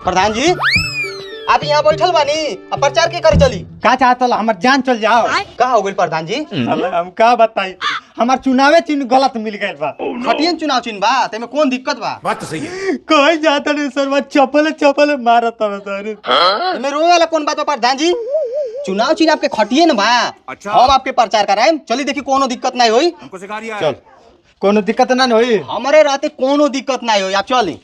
प्रधान जी आप यहाँ बैठल बानी अब प्रचार के करे चली का चाहत हमार जान चल जाओ। का हो गई प्रधान जी? हम का बताई हमार चुनावे चिन्ह गलत मिल गए बा। खटियन चुनाव चिन्ह बा तेमे कौन दिक्कत बा? बात तो सही है। कहीं जाता नहीं सर चपल मारत सर। एमे रोए वाला कौन बात बा प्रधान जी? चुनाव चिन्ह आपके खटिए न बा। अच्छा। हम आपके प्रचार कराएम चली देखी कोनो दिक्कत नहीं होई। हमको सिखा दिया चल कोनो दिक्कत ना होई। हमारे रहते कोनो दिक्कत नहीं होई। आप चली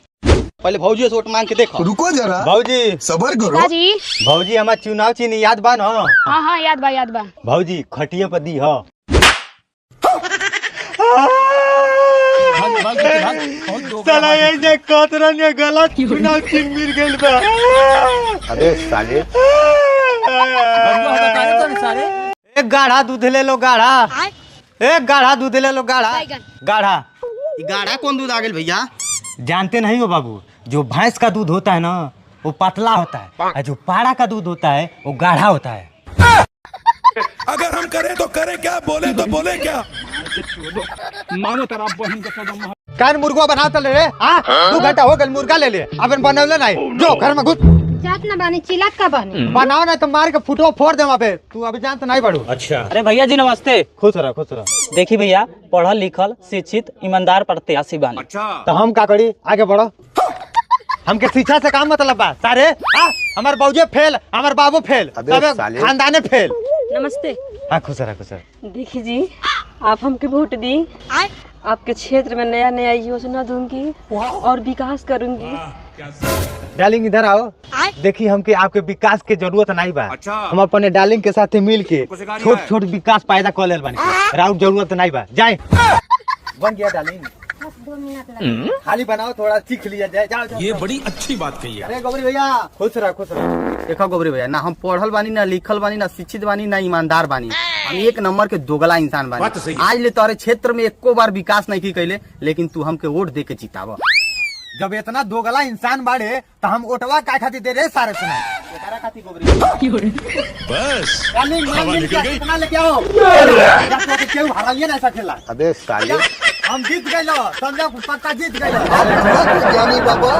पहले भौजी से वोट मांग के देखो। रुको जरा भौजी सबर करो। जी भौजी हमार चुनाव चिन्ह याद बा न? हाँ याद बा भौजी खटिए पर दी हो। साला ऐसे कतरन ने गलत चुनाव चिन्ह मिल गइल बा। अबे साले एक गाढ़ा दूध ले लो गाढ़ा। एक गाढ़ा दूध ले लो गाढ़ा। गाढ़ा ई गाढ़ा कौन दूध आ गेल भैया? जानते नहीं हो बाबू, जो भैंस का दूध होता है ना वो पतला होता है और जो पाड़ा का दूध होता है वो गाढ़ा होता है। अगर हम करें तो करें क्या, बोले तो बोले क्या। कान मुर्गा बना तो ले रे। हाँ 2 घंटा हो गए मुर्गा ले ले अब बनवले नहीं जो घर में घुस जात ना बानी चिल्लात का बानी बनाओ ना तो मार के फुटो फोड़ दे अबे। तू अभी जान तो नहीं पढ़ू। अच्छा अरे भैया जी नमस्ते। खुश रह खुश रह। देखिए भैया पढ़ल लिखल शिक्षित ईमानदार प्रत्याशी बानी। अच्छा तो हम का करी आगे बढ़ो। हमके शिक्षा से काम मतलब बा सारे। हमार बाबूजी फेल हमार बाबू फेल सब खानदाने फेल। नमस्ते। हाँ खुश रह खुश रह। देखिए जी आप हमके वोट दी, आपके क्षेत्र में नया नया योजना दूंगी और विकास करूंगी। डार्लिंग इधर आओ। देखिए हमके आपके विकास के जरूरत नहीं बा। अच्छा। हम अपने डार्लिंग के साथ मिल के छोट छोट विकास पैदा कर ले बानी। राउत जरूरत नहीं बा जाए। बन गया डार्लिंग खाली बनाओ थोड़ा सीख लिया जाए। जाओ, जाओ, ये जाओ। बड़ी अच्छी बात कही है। अरे गोबरी भैया खुश रह खुश रह। देखो गोबरी भैया ना हम पढ़ल बानी ना लिखल बानी ना शिक्षित बानी ना ईमानदार बानी। हम एक नंबर के दोगला इंसान बात तो बानी। सही है। आज ले तोरे क्षेत्र में एको बार विकास नहीं की कैले लेकिन तू हमके वोट दे के जिताव। जब इतना दोगला इंसान बाड़े तो हम ओटवा का खातिर दे रहे सारे सुना। बस डार्लिंग मान मिल के कितना लेके आओ। क्यों हराइए ना ऐसा खेला। अबे साले हम जीत गए लो समझो पक्का जीत गए। ज्ञानी बाबा